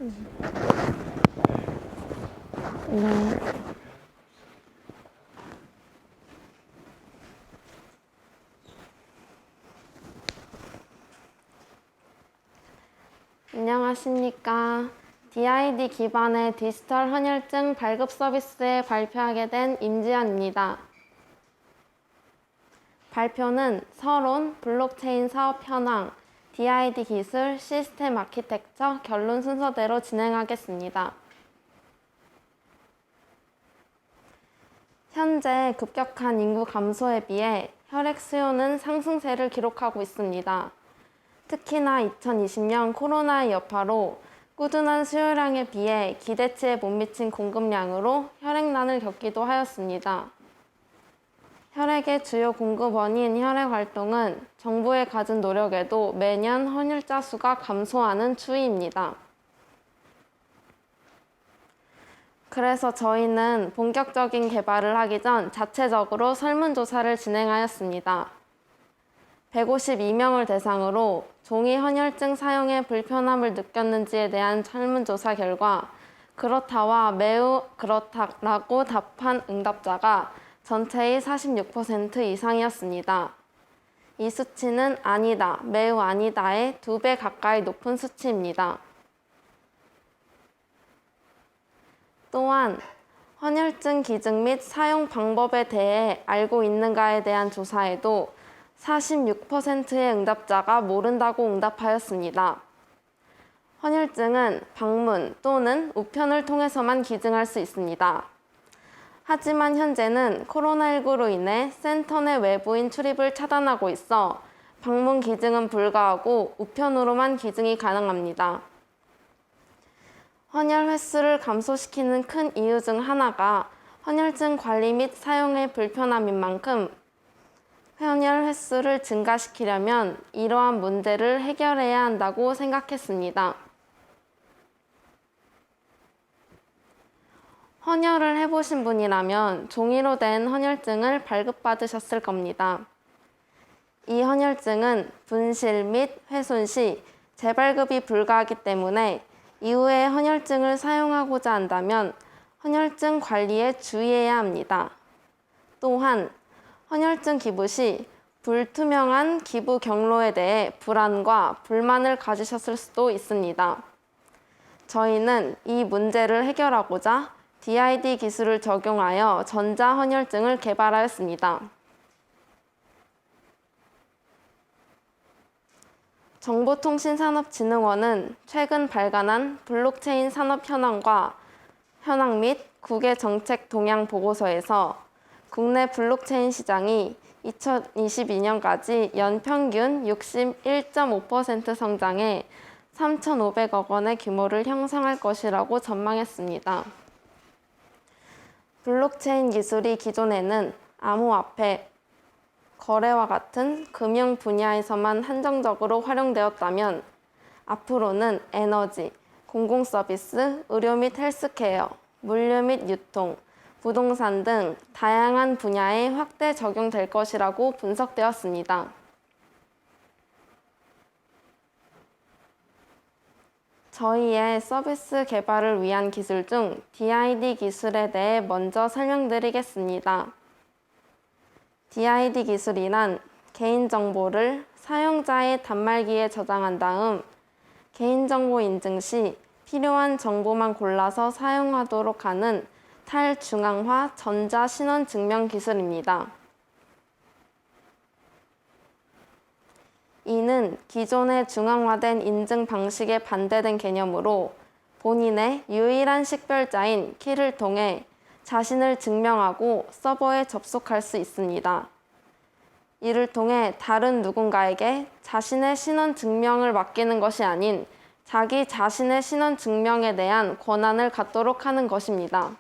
네. 안녕하십니까. DID 기반의 디지털 헌혈증 발급 서비스에 발표하게 된 임지연입니다. 발표는 서론, 블록체인 사업 현황, DID 기술, 시스템 아키텍처 결론 순서대로 진행하겠습니다. 현재 급격한 인구 감소에 비해 혈액 수요는 상승세를 기록하고 있습니다. 특히나 2020년 코로나의 여파로 꾸준한 수요량에 비해 기대치에 못 미친 공급량으로 혈액난을 겪기도 하였습니다. 혈액의 주요 공급원인 혈액활동은 정부의 갖은 노력에도 매년 헌혈자 수가 감소하는 추이입니다. 그래서 저희는 본격적인 개발을 하기 전 자체적으로 설문조사를 진행하였습니다. 152명을 대상으로 종이 헌혈증 사용에 불편함을 느꼈는지에 대한 설문조사 결과 그렇다와 매우 그렇다라고 답한 응답자가 전체의 46% 이상이었습니다. 이 수치는 아니다, 매우 아니다의 2배 가까이 높은 수치입니다. 또한 헌혈증 기증 및 사용 방법에 대해 알고 있는가에 대한 조사에도 46%의 응답자가 모른다고 응답하였습니다. 헌혈증은 방문 또는 우편을 통해서만 기증할 수 있습니다. 하지만 현재는 코로나19로 인해 센터 내 외부인 출입을 차단하고 있어 방문 기증은 불가하고 우편으로만 기증이 가능합니다. 헌혈 횟수를 감소시키는 큰 이유 중 하나가 헌혈증 관리 및 사용의 불편함인 만큼 헌혈 횟수를 증가시키려면 이러한 문제를 해결해야 한다고 생각했습니다. 헌혈을 해보신 분이라면 종이로 된 헌혈증을 발급받으셨을 겁니다. 이 헌혈증은 분실 및 훼손 시 재발급이 불가하기 때문에 이후에 헌혈증을 사용하고자 한다면 헌혈증 관리에 주의해야 합니다. 또한 헌혈증 기부 시 불투명한 기부 경로에 대해 불안과 불만을 가지셨을 수도 있습니다. 저희는 이 문제를 해결하고자 DID 기술을 적용하여 전자헌혈증을 개발하였습니다. 정보통신산업진흥원은 최근 발간한 블록체인 산업 현황 및 국외 정책 동향 보고서에서 국내 블록체인 시장이 2022년까지 연평균 61.5% 성장해 3,500억 원의 규모를 형성할 것이라고 전망했습니다. 블록체인 기술이 기존에는 암호화폐, 거래와 같은 금융 분야에서만 한정적으로 활용되었다면 앞으로는 에너지, 공공서비스, 의료 및 헬스케어, 물류 및 유통, 부동산 등 다양한 분야에 확대 적용될 것이라고 분석되었습니다. 저희의 서비스 개발을 위한 기술 중 DID 기술에 대해 먼저 설명드리겠습니다. DID 기술이란 개인정보를 사용자의 단말기에 저장한 다음 개인정보 인증 시 필요한 정보만 골라서 사용하도록 하는 탈중앙화 전자신원 증명 기술입니다. 이는 기존의 중앙화된 인증 방식에 반대된 개념으로 본인의 유일한 식별자인 키를 통해 자신을 증명하고 서버에 접속할 수 있습니다. 이를 통해 다른 누군가에게 자신의 신원 증명을 맡기는 것이 아닌 자기 자신의 신원 증명에 대한 권한을 갖도록 하는 것입니다.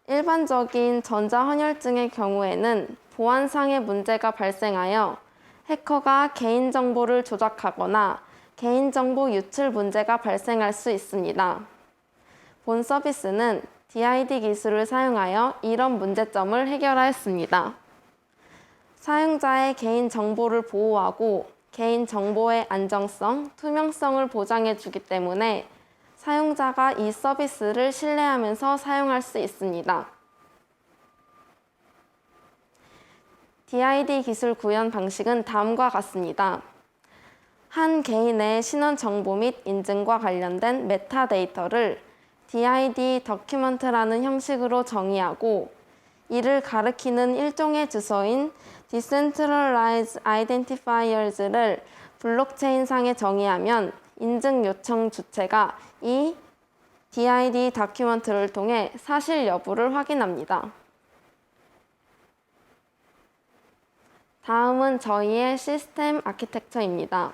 일반적인 전자헌혈증의 경우에는 보안상의 문제가 발생하여 해커가 개인정보를 조작하거나 개인정보 유출 문제가 발생할 수 있습니다. 본 서비스는 DID 기술을 사용하여 이런 문제점을 해결하였습니다. 사용자의 개인정보를 보호하고 개인 정보의 안정성, 투명성을 보장해 주기 때문에 사용자가 이 서비스를 신뢰하면서 사용할 수 있습니다. DID 기술 구현 방식은 다음과 같습니다. 한 개인의 신원 정보 및 인증과 관련된 메타데이터를 DID 더큐먼트라는 형식으로 정의하고 이를 가리키는 일종의 주소인 Decentralized Identifiers를 블록체인상에 정의하면 인증 요청 주체가 이 DID 다큐먼트를 통해 사실 여부를 확인합니다. 다음은 저희의 시스템 아키텍처입니다.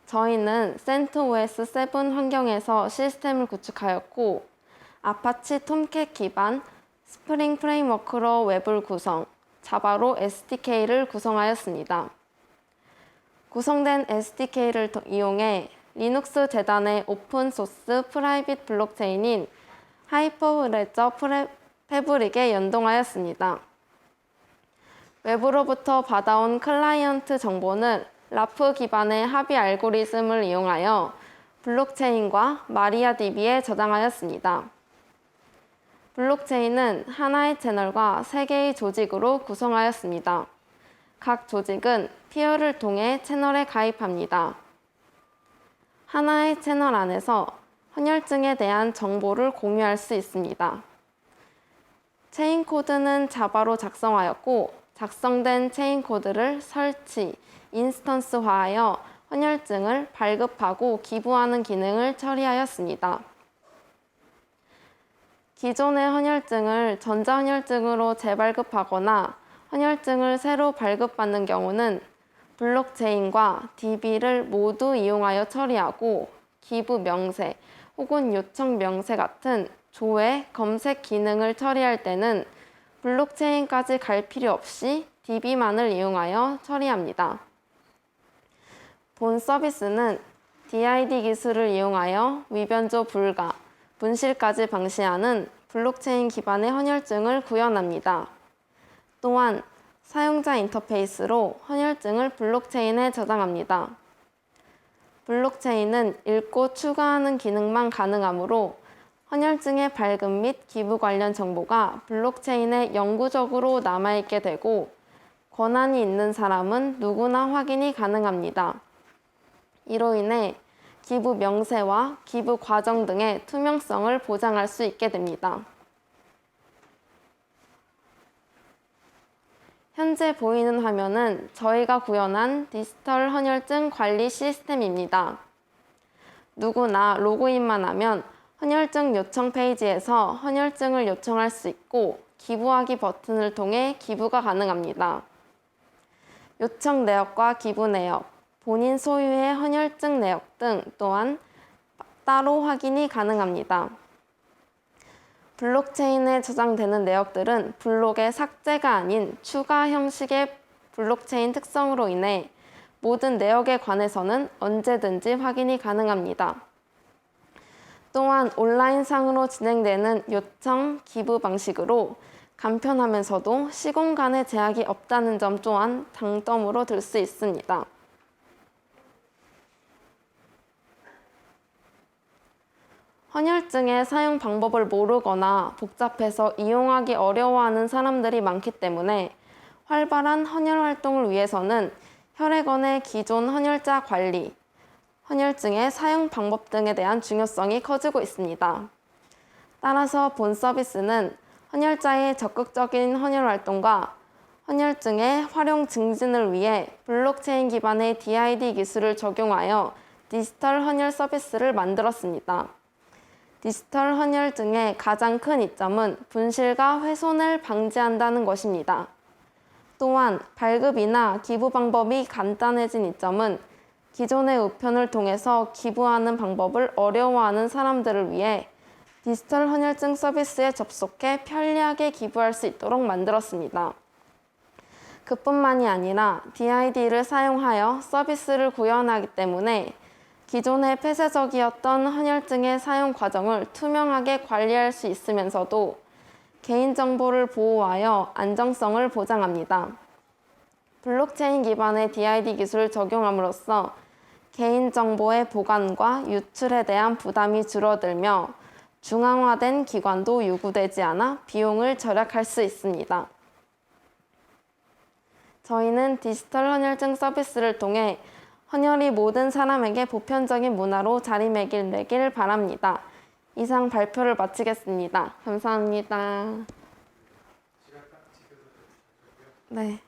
저희는 CentOS 7 환경에서 시스템을 구축하였고 아파치 톰캣 기반 스프링 프레임워크로 웹을 구성, 자바로 SDK를 구성하였습니다. 구성된 SDK를 이용해 리눅스 재단의 오픈소스 프라이빗 블록체인인 하이퍼레저 패브릭에 연동하였습니다. 웹으로부터 받아온 클라이언트 정보는 라프 기반의 합의 알고리즘을 이용하여 블록체인과 마리아DB에 저장하였습니다. 블록체인은 하나의 채널과 3개의 조직으로 구성하였습니다. 각 조직은 피어를 통해 채널에 가입합니다. 하나의 채널 안에서 헌혈증에 대한 정보를 공유할 수 있습니다. 체인 코드는 자바로 작성하였고 작성된 체인 코드를 설치, 인스턴스화하여 헌혈증을 발급하고 기부하는 기능을 처리하였습니다. 기존의 헌혈증을 전자헌혈증으로 재발급하거나 헌혈증을 새로 발급받는 경우는 블록체인과 DB를 모두 이용하여 처리하고 기부 명세 혹은 요청 명세 같은 조회, 검색 기능을 처리할 때는 블록체인까지 갈 필요 없이 DB만을 이용하여 처리합니다. 본 서비스는 DID 기술을 이용하여 위변조 불가, 분실까지 방지하는 블록체인 기반의 헌혈증을 구현합니다. 또한 사용자 인터페이스로 헌혈증을 블록체인에 저장합니다. 블록체인은 읽고 추가하는 기능만 가능하므로 헌혈증의 발급 및 기부 관련 정보가 블록체인에 영구적으로 남아있게 되고 권한이 있는 사람은 누구나 확인이 가능합니다. 이로 인해 기부 명세와 기부 과정 등의 투명성을 보장할 수 있게 됩니다. 현재 보이는 화면은 저희가 구현한 디지털 헌혈증 관리 시스템입니다. 누구나 로그인만 하면 헌혈증 요청 페이지에서 헌혈증을 요청할 수 있고 기부하기 버튼을 통해 기부가 가능합니다. 요청 내역과 기부 내역, 본인 소유의 헌혈증 내역 등 또한 따로 확인이 가능합니다. 블록체인에 저장되는 내역들은 블록의 삭제가 아닌 추가 형식의 블록체인 특성으로 인해 모든 내역에 관해서는 언제든지 확인이 가능합니다. 또한 온라인상으로 진행되는 요청, 기부 방식으로 간편하면서도 시공간의 제약이 없다는 점 또한 장점으로 들 수 있습니다. 헌혈증의 사용 방법을 모르거나 복잡해서 이용하기 어려워하는 사람들이 많기 때문에 활발한 헌혈 활동을 위해서는 혈액원의 기존 헌혈자 관리, 헌혈증의 사용 방법 등에 대한 중요성이 커지고 있습니다. 따라서 본 서비스는 헌혈자의 적극적인 헌혈 활동과 헌혈증의 활용 증진을 위해 블록체인 기반의 DID 기술을 적용하여 디지털 헌혈 서비스를 만들었습니다. 디지털 헌혈증의 가장 큰 이점은 분실과 훼손을 방지한다는 것입니다. 또한 발급이나 기부 방법이 간단해진 이점은 기존의 우편을 통해서 기부하는 방법을 어려워하는 사람들을 위해 디지털 헌혈증 서비스에 접속해 편리하게 기부할 수 있도록 만들었습니다. 그뿐만이 아니라 DID를 사용하여 서비스를 구현하기 때문에 기존의 폐쇄적이었던 헌혈증의 사용 과정을 투명하게 관리할 수 있으면서도 개인정보를 보호하여 안정성을 보장합니다. 블록체인 기반의 DID 기술을 적용함으로써 개인정보의 보관과 유출에 대한 부담이 줄어들며 중앙화된 기관도 요구되지 않아 비용을 절약할 수 있습니다. 저희는 디지털 헌혈증 서비스를 통해 헌혈이 모든 사람에게 보편적인 문화로 자리매김되길 바랍니다. 이상 발표를 마치겠습니다. 감사합니다. 네.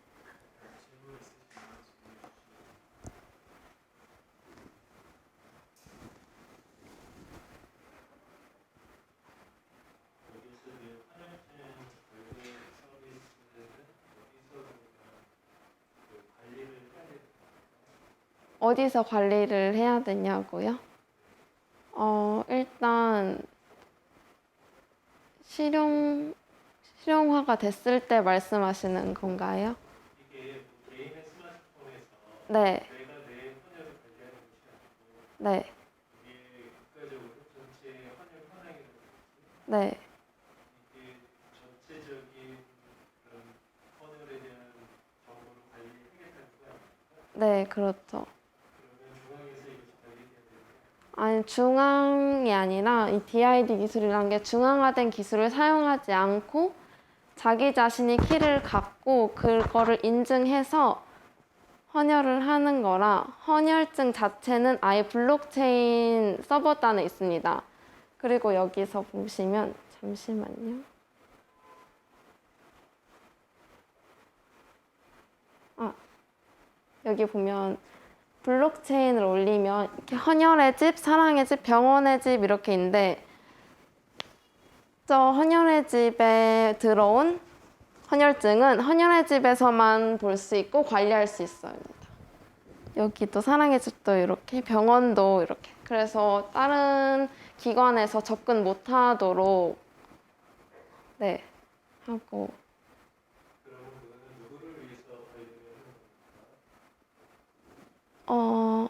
어디서 관리를 해야 되냐고요? 일단 실용화가 됐을 때 말씀하시는 건가요? 이게 개인의 스마트폰에서 네, 내가 내 헌혈을 관리하는 것이 아니고 네, 이게 국가적으로 전체 헌혈 현황이라든지 네, 이게 전체적인 그런 헌혈에 대한 정보를 관리하겠다는 거 아닙니까? 네, 그렇죠. 그러면 중앙에서 이것이 관리돼야 되는데 아니, 중앙이 아니라 이 DID 기술이라는 게 중앙화된 기술을 사용하지 않고 자기 자신이 키를 갖고 그거를 인증해서 헌혈을 하는 거라 헌혈증 자체는 아예 블록체인 서버단에 있습니다. 그리고 여기서 보시면 잠시만요. 여기 보면 블록체인을 올리면 이렇게 헌혈의 집, 사랑의 집, 병원의 집 이렇게 있는데 저 헌혈의 집에 들어온 헌혈증은 헌혈의 집에서만 볼 수 있고 관리할 수 있어요. 여기도 사랑의 집도 이렇게 병원도 이렇게 그래서 다른 기관에서 접근 못하도록 네 하고 그러면 그거는 누구를 위해서 관리를 하는 겁니까?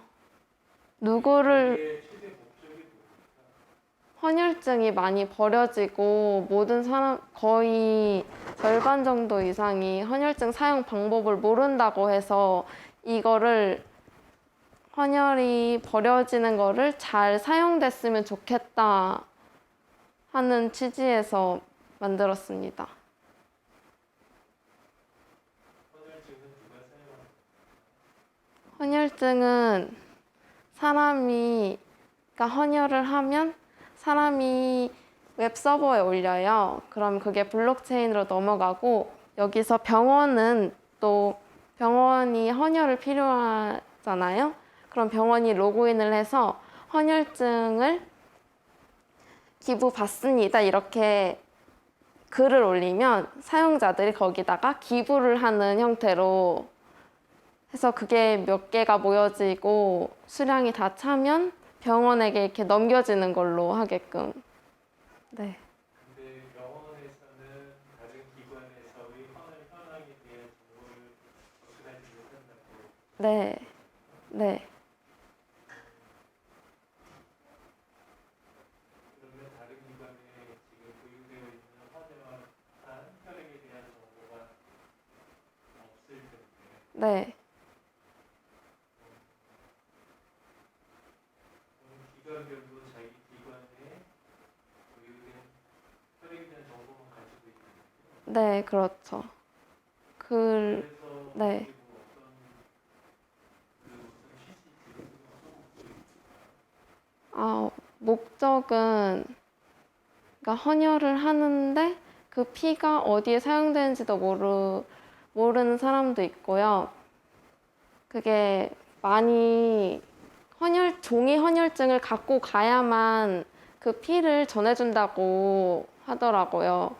누구를 이게 최대 목적이 뭡니까? 헌혈증이 많이 버려지고 모든 사람 거의 절반 정도 이상이 헌혈증 사용 방법을 모른다고 해서 이거를 헌혈이 버려지는 거를 잘 사용됐으면 좋겠다 하는 취지에서 만들었습니다. 헌혈증은 누가 사용하는 겁니까? 헌혈증은 사람이 그러니까 헌혈을 하면 사람이 웹 서버에 올려요. 그럼 그게 블록체인으로 넘어가고 여기서 병원은 또 병원이 헌혈을 필요하잖아요. 그럼 병원이 로그인을 해서 헌혈증을 기부받습니다. 이렇게 글을 올리면 사용자들이 거기다가 기부를 하는 형태로 해서 그게 몇 개가 모여지고 수량이 다 차면 병원에게 이렇게 넘겨지는 걸로 하게끔. 네. 근데 병원에서는 다른 기관에서의 헌혈 현황에 대한 정보를 접수하지 못한다고. 네. 네. 그러면 다른 기관에 지금 보유되어 있는 헌혈한 혈액에 대한 정보가 없을 텐데 네. 그럼 기관별로 자기 기관에 보유된 혈액에 대한 정보만 가지고 있는 거예요. 네, 그렇죠. 그래서 네. 그리고 어떤 취지 지금 어떤 목적은 그러니까 헌혈을 하는데 그 피가 어디에 사용되는지도 모르는 사람도 있고요. 그게 많이 종이 헌혈증을 갖고 가야만 그 피를 전해준다고 하더라고요.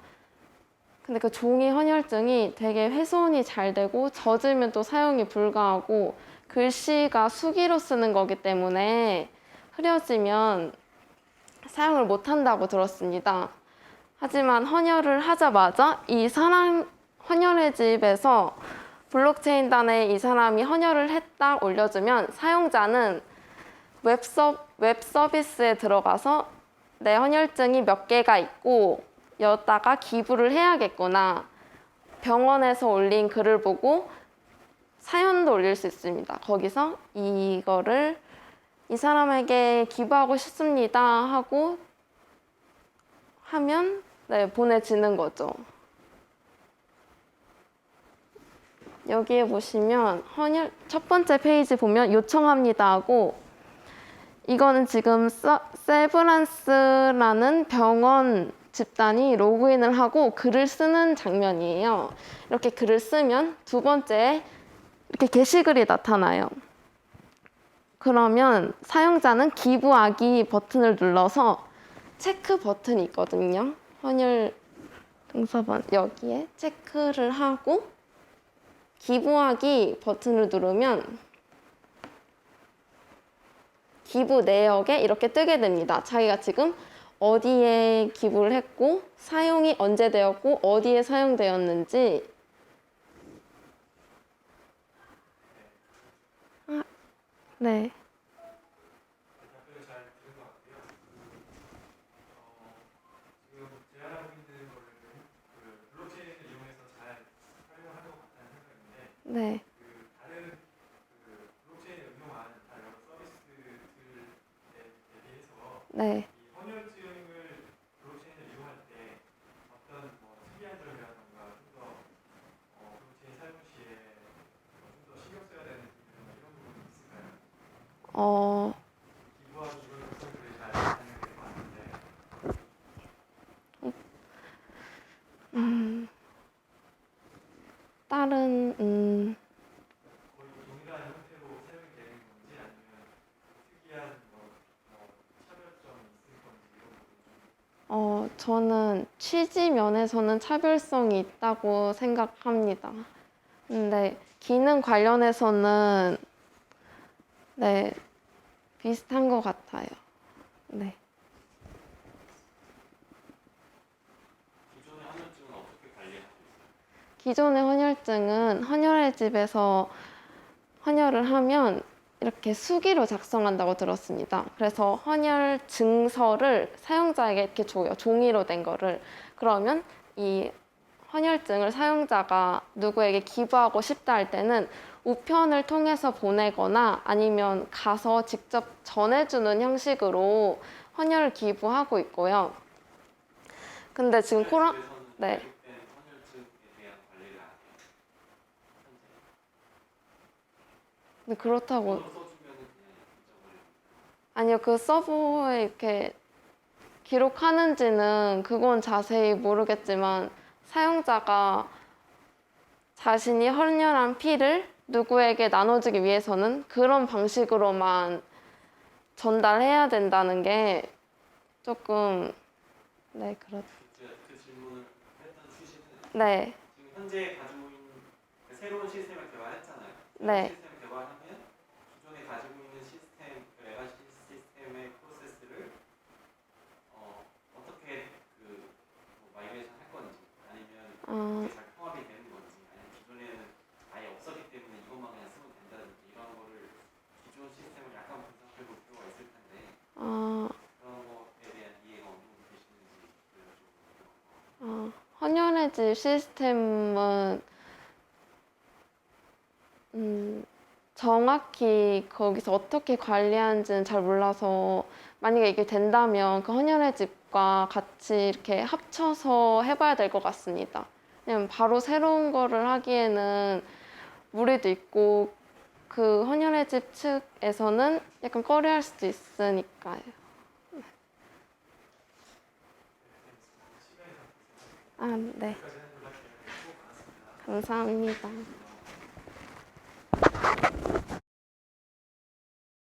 근데 그 종이 헌혈증이 되게 훼손이 잘 되고 젖으면 또 사용이 불가하고 글씨가 수기로 쓰는 거기 때문에 흐려지면 사용을 못한다고 들었습니다. 하지만 헌혈을 하자마자 이 사람 헌혈의 집에서 블록체인단에 이 사람이 헌혈을 했다 올려주면 사용자는 웹 서비스에 들어가서 내 헌혈증이 몇 개가 있고 여기다가 기부를 해야겠구나. 병원에서 올린 글을 보고 사연도 올릴 수 있습니다. 거기서 이거를 이 사람에게 기부하고 싶습니다 하고 하면 네, 보내지는 거죠. 여기에 보시면 헌혈 첫 번째 페이지 보면 요청합니다 하고 이거는 지금 세브란스라는 병원 집단이 로그인을 하고 글을 쓰는 장면이에요. 이렇게 글을 쓰면 두 번째 이렇게 게시글이 나타나요. 그러면 사용자는 기부하기 버튼을 눌러서 체크 버튼이 있거든요. 헌혈 등서번 여기에 체크를 하고 기부하기 버튼을 누르면 기부 내역에 이렇게 뜨게 됩니다. 자기가 지금 어디에 기부를 했고 사용이 언제 되었고 어디에 사용되었는지 네. 답변을 잘 들은 것 같고요. 지금 제안하고 있는 거를 블록체인을 이용해서 잘 활용할 것 같다는 생각인데 네. 다른 블록체인을 응용한 여러 서비스들에 대비해서 네. 이 헌혈증을 블록체인을 이용할 때 어떤 특이한 점이라던가 좀 더 블록체인 사용 시에 좀 더 신경 써야 되는 이런 부분이 있을까요? 기부하기 이런 것들을 잘 반영될 것 같은데 다른 거의 동일한 형태로 사용이 되는 건지 아니면 특이한 차별점이 있을 건지 이런 부분 좀 저는 취지 면에서는 차별성이 있다고 생각합니다. 근데 기능 관련해서는 네, 비슷한 것 같아요. 네. 기존의 헌혈증은 어떻게 관리하고 있어요? 기존의 헌혈증은 헌혈의 집에서 헌혈을 하면 이렇게 수기로 작성한다고 들었습니다. 그래서 헌혈 증서를 사용자에게 이렇게 줘요. 종이로 된 거를. 그러면 이 헌혈증을 사용자가 누구에게 기부하고 싶다 할 때는 우편을 통해서 보내거나 아니면 가서 직접 전해주는 형식으로 헌혈을 기부하고 있고요. 근데 지금 네. 결국된 헌혈증에 대한 관리를 안 해요. 근데 그렇다고 번호 써주면 그냥 잊어버리고 아니요, 그 서버에 이렇게 기록하는지는 그건 자세히 모르겠지만 사용자가 자신이 헌혈한 피를 누구에게 나눠주기 위해서는 그런 방식으로만 전달해야 된다는 게 조금 네, 그 질문을 했던 취지는 네, 지금 현재 가지고 있는 새로운 시스템을 개발했잖아요. 네. 시스템을 개발하면 기존에 가지고 있는 시스템, 레가시 시스템의 프로세스를 어떻게 마이그레이션 할 건지 아니면 그게 잘 통합이 되는 건지 아니면 기존에는 아예 없었기 때문에 이것만 그냥 쓰면 된다든지 이런 거를 기존 시스템을 약간 분석해 볼 필요가 있을 텐데 그런 거에 대한 이해가 어느 정도 되시는지 여쭤보고요. 헌혈의 집 시스템은 정확히 거기서 어떻게 관리하는지는 잘 몰라서 만약에 이게 된다면 그 헌혈의 집과 같이 이렇게 합쳐서 해봐야 될 것 같습니다. 왜냐면 바로 새로운 거를 하기에는 무리도 있고 그 헌혈의 집 측에서는 약간 꺼려할 수도 있으니까요. 아, 네. 감사합니다.